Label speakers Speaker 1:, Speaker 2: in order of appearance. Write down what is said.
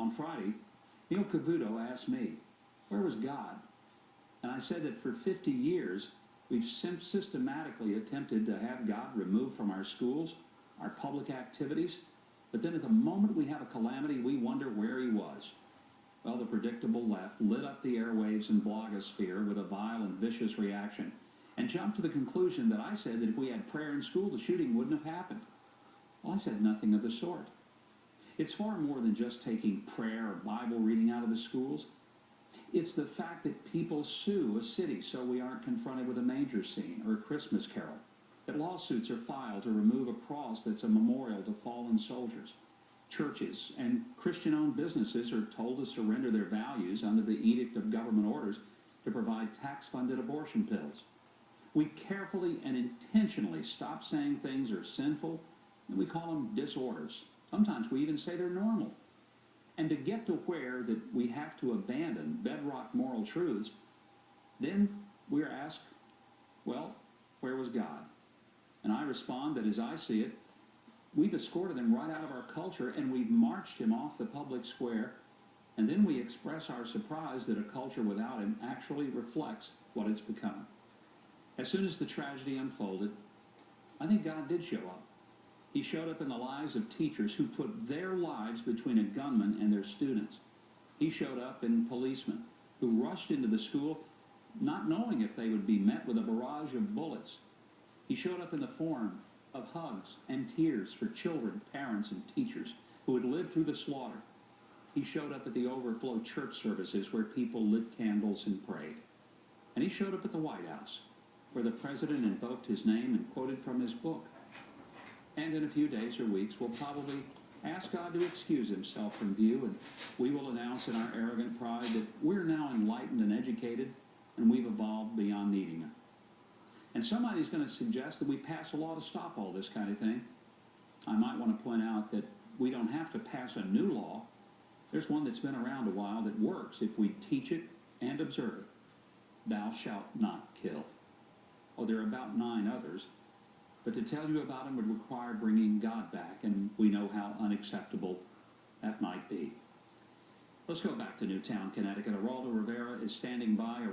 Speaker 1: on Friday, Neil Cavuto asked me, where was God? And I said that for 50 years, we've systematically attempted to have God removed from our schools, our public activities, but then at the moment we have a calamity, we wonder where he was. Well, the predictable left lit up the airwaves and blogosphere with a vile and vicious reaction and jumped to the conclusion that I said that if we had prayer in school, the shooting wouldn't have happened. Well, I said nothing of the sort. It's far more than just taking prayer or Bible reading out of the schools. It's the fact that people sue a city so we aren't confronted with a manger scene or a Christmas carol, that lawsuits are filed to remove a cross that's a memorial to fallen soldiers. Churches and Christian-owned businesses are told to surrender their values under the edict of government orders to provide tax-funded abortion pills. We carefully and intentionally stop saying things are sinful, and we call them disorders. Sometimes we even say they're normal. And to get to where that we have to abandon bedrock moral truths, then we're asked, well, where was God? And I respond that as I see it, we've escorted him right out of our culture and we've marched him off the public square, and then we express our surprise that a culture without him actually reflects what it's become. As soon as the tragedy unfolded, I think God did show up. He showed up in the lives of teachers who put their lives between a gunman and their students. He showed up in policemen who rushed into the school not knowing if they would be met with a barrage of bullets. He showed up in the form of hugs and tears for children, parents, and teachers who had lived through the slaughter. He showed up at the overflow church services where people lit candles and prayed. And he showed up at the White House, where the president invoked his name and quoted from his book. And in a few days or weeks, we'll probably ask God to excuse himself from view, and we will announce in our arrogant pride that we're now enlightened and educated, and we've evolved beyond needing him. And somebody's going to suggest that we pass a law to stop all this kind of thing. I might want to point out that we don't have to pass a new law. There's one that's been around a while that works if we teach it and observe it. Thou shalt not kill. Oh, there are about 9 others. But to tell you about them would require bringing God back, and we know how unacceptable that might be. Let's go back to Newtown, Connecticut. Geraldo Rivera is standing by.